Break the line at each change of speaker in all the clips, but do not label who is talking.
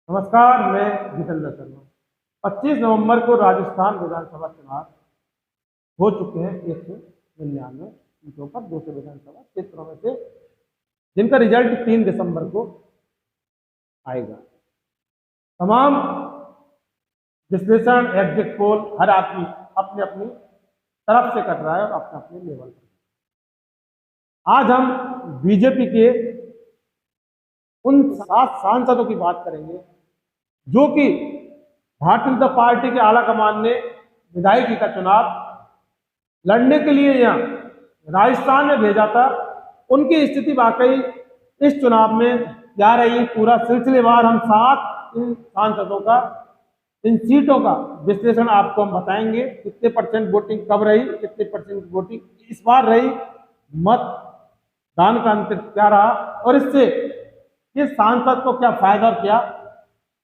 नमस्कार, मैं जितेंद्र शर्मा। 25 नवंबर को राजस्थान विधानसभा चुनाव हो चुके हैं। 199 सीटों पर 200 विधानसभा क्षेत्रों में से, जिनका रिजल्ट 3 दिसंबर को आएगा। तमाम विश्लेषण, एग्जिट पोल हर आदमी अपनी अपनी तरफ से कर रहा है और अपने अपने लेवल पर। आज हम बीजेपी के उन 7 सांसदों की बात करेंगे जो कि भारतीय जनता पार्टी के आला कमान ने विधायकी का चुनाव लड़ने के लिए यहाँ राजस्थान में भेजा था। उनकी स्थिति वाकई इस चुनाव में क्या रही, पूरा सिलसिलेवार हम 7 इन सांसदों का, इन सीटों का विश्लेषण आपको हम बताएंगे। कितने परसेंट वोटिंग कब रही, कितने परसेंट वोटिंग इस बार रही, मतदान का अंतर क्या रहा और इससे इस सांसद को क्या फायदा और क्या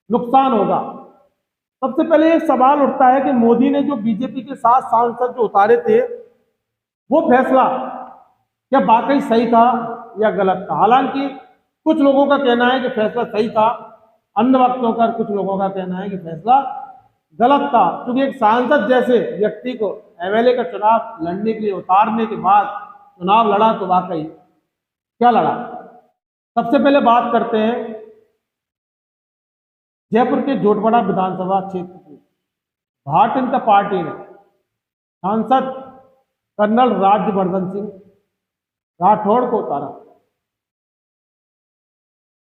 नुकसान होगा। सबसे पहले एक सवाल उठता है कि मोदी ने जो बीजेपी के 7 सांसद जो उतारे थे, वो फैसला क्या वाकई सही था या गलत था। हालांकि कुछ लोगों का कहना है कि फैसला सही था, अन्य वक्तों का कुछ लोगों का कहना है कि फैसला गलत था, क्योंकि एक सांसद जैसे व्यक्ति को एमएलए का चुनाव लड़ने के लिए उतारने के बाद चुनाव लड़ा तो वाकई क्या लड़ा। सबसे पहले बात करते हैं जयपुर के जोटवाड़ा विधानसभा क्षेत्र की। भारतीय जनता पार्टी ने सांसद कर्नल राज्यवर्धन सिंह राठौड़ को उतारा।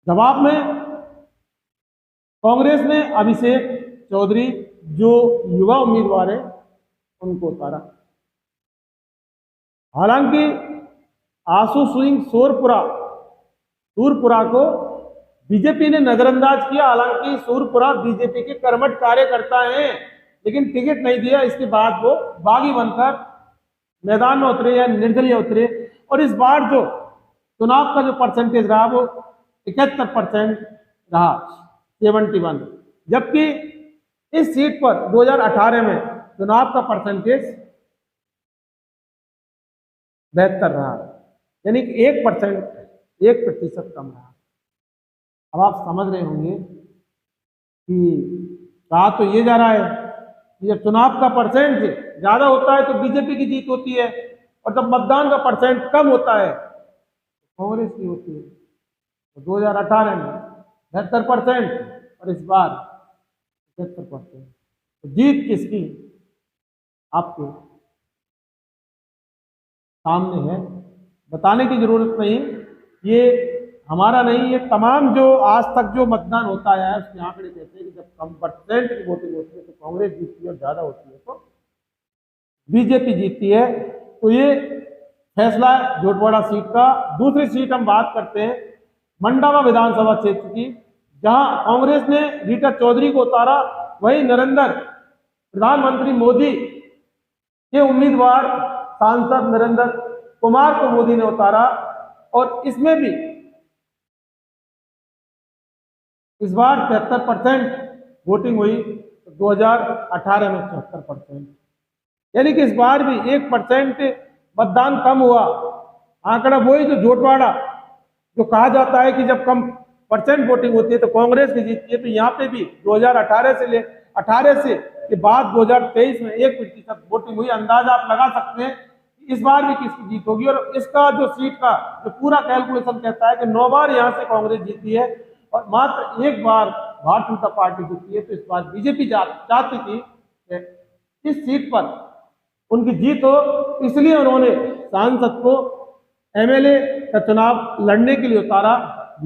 जवाब में कांग्रेस ने अभिषेक चौधरी जो युवा उम्मीदवार है उनको उतारा। हालांकि आशु सिंह सूरपुरा को बीजेपी ने नजरअंदाज किया। हालांकि सूरपुरा बीजेपी के कर्मठ कार्यकर्ता हैं, लेकिन टिकट नहीं दिया। इसके बाद वो बागी बनकर मैदान में उतरे या निर्दलीय उतरे और इस बार जो चुनाव का जो परसेंटेज रहा वो 71% रहा, 71। जबकि इस सीट पर 2018 में चुनाव का परसेंटेज 72 रहा, यानी कि 1% कम रहा। अब आप समझ रहे होंगे कि कहा तो ये जा रहा है कि जब चुनाव का परसेंट ज्यादा होता है तो बीजेपी की जीत होती है और जब मतदान का परसेंट कम होता है तो कांग्रेस की होती है। तो 2018 में 72% और इस बार 75%। तो जीत किसकी आपके सामने है, बताने की जरूरत नहीं। ये हमारा नहीं, ये तमाम जो आज तक जो मतदान होता है उसके आंकड़े कहते हैं कि जब कम परसेंट की वोटिंग होती है तो कांग्रेस जीतती है और ज्यादा होती है तो बीजेपी जीतती है। तो ये फैसला है जोटवाड़ा सीट का। दूसरी सीट हम बात करते हैं मंडावा विधानसभा क्षेत्र की, जहां कांग्रेस ने रीटा चौधरी को उतारा। वही नरेंद्र, प्रधानमंत्री मोदी के उम्मीदवार सांसद नरेंद्र कुमार को मोदी ने उतारा और इसमें भी इस बार 73% वोटिंग हुई, 2018 में 74%, यानी कि इस बार भी 1% मतदान कम हुआ। आंकड़ा वही जो जोटवाड़ा जो कहा जाता है कि जब कम परसेंट वोटिंग होती है तो कांग्रेस की जीतती है, तो यहाँ पे भी 2018 से के बाद 2023 में 1% वोटिंग हुई। अंदाजा आप लगा सकते हैं इस बार भी किसकी जीत होगी। और इसका जो सीट का जो पूरा कैलकुलेशन कहता है कि 9 बार यहाँ से कांग्रेस जीती है और मात्र 1 बार भारतीय जनता पार्टी जीती है। तो इस बार बीजेपी चाहती थी कि इस सीट पर उनकी जीत हो, इसलिए उन्होंने सांसद को एमएलए का चुनाव लड़ने के लिए उतारा।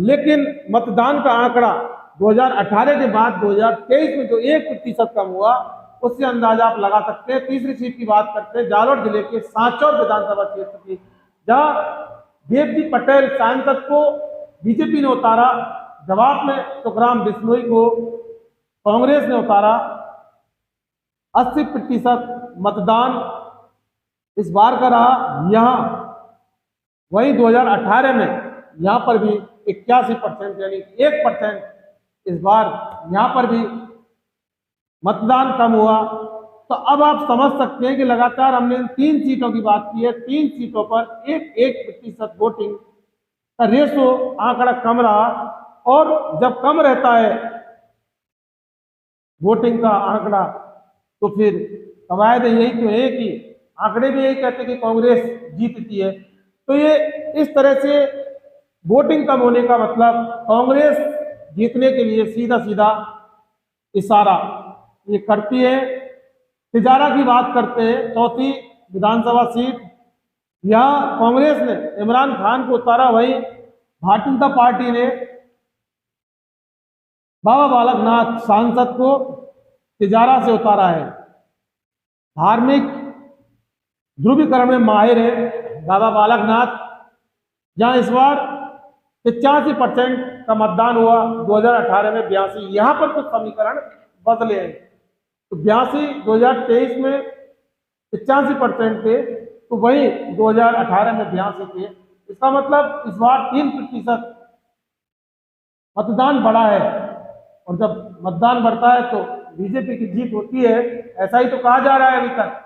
लेकिन मतदान का आंकड़ा 2018 के बाद 2023 में जो 1% कम हुआ, उससे अंदाजा आप लगा सकते हैं। तीसरी सीट की बात करते हैं जालोर जिले के सांचौर विधानसभा क्षेत्र की, जहां देवजी पटेल सांसद को बीजेपी ने उतारा। जवाब में सुखराम बिश्नोई को कांग्रेस ने उतारा। 80% मतदान इस बार का रहा यहाँ। वही 2018 में यहाँ पर भी 81%, यानी 1% इस बार यहाँ पर भी मतदान कम हुआ। तो अब आप समझ सकते हैं कि लगातार हमने 3 सीटों की बात की है, 3 सीटों पर 1% वोटिंग का रेशो आंकड़ा कम रहा। और जब कम रहता है वोटिंग का आंकड़ा, तो फिर कवायद यही तो है कि आंकड़े भी यही कहते हैं कि कांग्रेस जीतती है। तो ये इस तरह से वोटिंग कम होने का मतलब कांग्रेस जीतने के लिए सीधा सीधा इशारा ये करती है। तिजारा की बात करते हैं, चौथी विधानसभा सीट, यहाँ कांग्रेस ने इमरान खान को उतारा, वही भारतीय जनता पार्टी ने बाबा बालक नाथ सांसद को तिजारा से उतारा है। धार्मिक ध्रुवीकरण में माहिर है बाबा बालक नाथ, जहां इस बार 85% का मतदान हुआ, 2018 में 82। यहाँ पर कुछ समीकरण बदले हैं, तो 82 2023 में 85% थे, तो वही 2018 में 82 थे। इसका मतलब इस बार 3% मतदान बढ़ा है, और जब मतदान बढ़ता है तो बीजेपी की जीत होती है, ऐसा ही तो कहा जा रहा है अभी तक।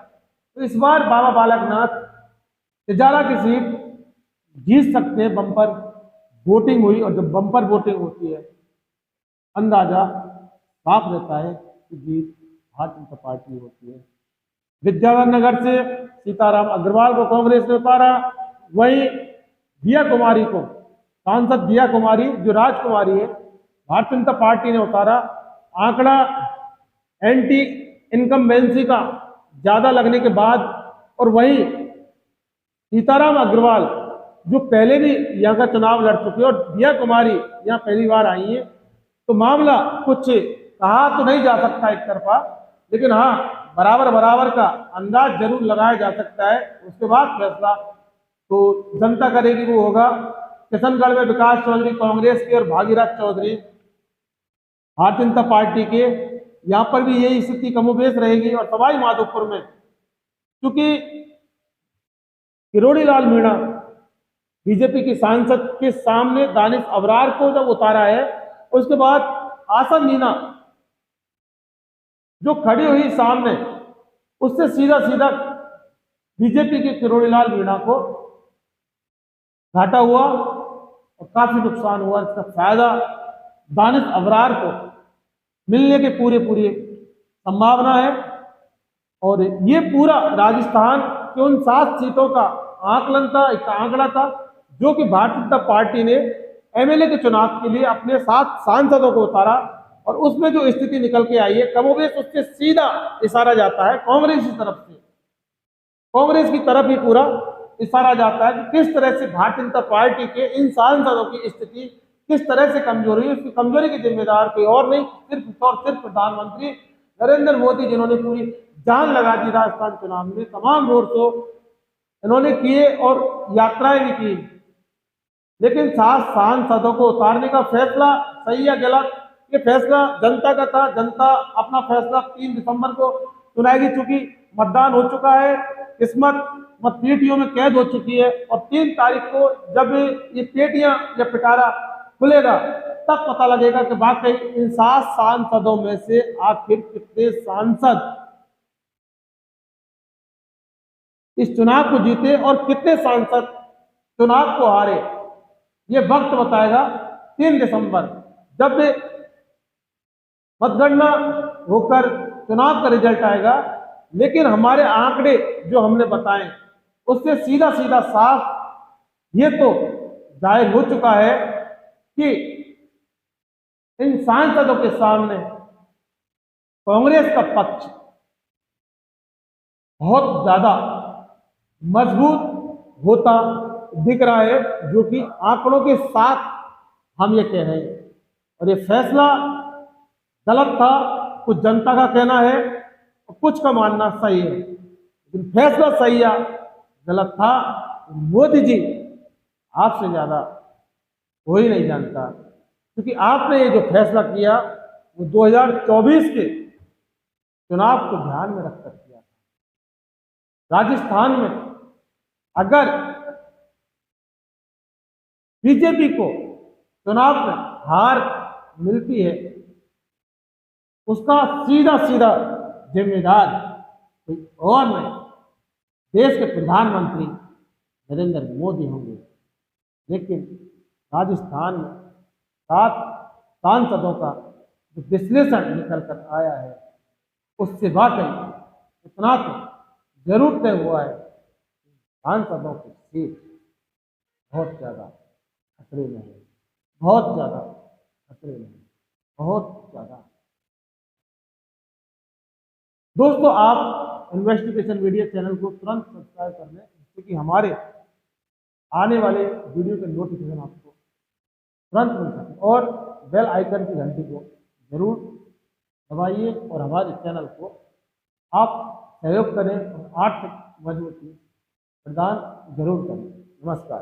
तो इस बार बाबा बालक नाथ तिजारा की सीट जीत सकते हैं। बम्पर वोटिंग हुई, और जब बम्पर वोटिंग होती है अंदाजा साफ रहता है कि जीत भारतीय जनता पार्टी होती है। विद्यानगर से सीताराम अग्रवाल को कांग्रेस ने उतारा, वहीं दिया कुमारी को, सांसद दिया कुमारी जो राजकुमारी है, भारतीय जनता पार्टी ने उतारा। आंकड़ा एंटी इनकम्बेंसी का ज्यादा लगने के बाद, और वहीं सीताराम अग्रवाल जो पहले भी यहाँ का चुनाव लड़ चुके हैं, और दिया कुमारी यहाँ पहली बार आई है, तो मामला कुछ कहा तो नहीं जा सकता एक तरफा, लेकिन हाँ बराबर बराबर का अंदाज जरूर लगाया जा सकता है। उसके बाद फैसला तो जनता करेगी, वो होगा। किशनगढ़ में विकास चौधरी कांग्रेस के और भागीरथ चौधरी भारतीय जनता पार्टी के, यहाँ पर भी यही स्थिति कमोबेश रहेगी। और सवाई माधोपुर में क्योंकि किरोड़ी लाल मीणा बीजेपी की सांसद के सामने दानिश अबरार को जब उतारा है, उसके बाद आशा मीना जो खड़ी हुई सामने, उससे सीधा सीधा बीजेपी के किरोड़ी लाल मीणा को घाटा हुआ और काफी नुकसान हुआ। इसका फायदा दानिश अबरार को मिलने के पूरी संभावना है। और ये पूरा राजस्थान के उन 7 सीटों का आकलन था, एक आंकड़ा था, जो कि भारतीय जनता पार्टी ने एमएलए के चुनाव के लिए अपने 7 सांसदों को उतारा, और उसमें जो स्थिति निकल के आई है कमोबेश उससे सीधा इशारा जाता है कांग्रेस की तरफ से, कांग्रेस की तरफ ही पूरा इशारा जाता है कि किस तरह से भारतीय जनता पार्टी के इन सांसदों की स्थिति किस तरह से कमजोर हुई। उसकी कमजोरी के जिम्मेदार कोई और नहीं, सिर्फ और सिर्फ प्रधानमंत्री नरेंद्र मोदी, जिन्होंने पूरी जान लगा दी राजस्थान चुनाव में। तमाम रोड शो इन्होंने किए और यात्राएं भी की, लेकिन 7 सांसदों को उतारने का फैसला सही या गलत, ये फैसला जनता का था। जनता अपना फैसला 3 दिसंबर को सुनाएगी, चूंकि मतदान हो चुका है, किस्मत मतपेटियों में कैद हो चुकी है, और 3 तारीख को जब ये पेटियां या पिटारा खुलेगा तब पता लगेगा कि वाकई इन 7 सांसदों में से आखिर कितने सांसद इस चुनाव को जीते और कितने सांसद चुनाव को हारे। ये वक्त बताएगा 3 दिसंबर, जब मतगणना होकर चुनाव का रिजल्ट आएगा। लेकिन हमारे आंकड़े जो हमने बताए उससे सीधा सीधा साफ ये तो जाहिर हो चुका है कि इन सांसदों के सामने कांग्रेस का पक्ष बहुत ज्यादा मजबूत होता दिख रहा है, जो कि आंकड़ों के साथ हम ये कह रहे हैं। और ये फैसला गलत था, कुछ जनता का कहना है और कुछ का मानना सही है, लेकिन फैसला सही या गलत था मोदी जी आपसे ज्यादा हो ही नहीं जानता, क्योंकि आपने ये जो फैसला किया वो 2024 के चुनाव को ध्यान में रखकर किया था। राजस्थान में अगर बीजेपी को चुनाव में हार मिलती है, उसका सीधा सीधा जिम्मेदार कोई और नहीं, देश के प्रधानमंत्री नरेंद्र मोदी होंगे। लेकिन राजस्थान में 7 सांसदों का जो विश्लेषण निकल कर आया है उससे वाकई इतना तो जरूर तय हुआ है, सांसदों की सीट बहुत ज़्यादा खतरे में है, बहुत ज़्यादा खतरे में है, बहुत ज़्यादा। दोस्तों, आप इन्वेस्टिगेशन मीडिया चैनल को तुरंत सब्सक्राइब कर लें, जिससे कि हमारे आने वाले वीडियो के नोटिफिकेशन आपको तुरंत मिल सके, और बेल आइकन की घंटी को जरूर दबाइए और हमारे चैनल को आप सहयोग करें और आर्थिक मजबूती प्रदान जरूर करें। नमस्कार।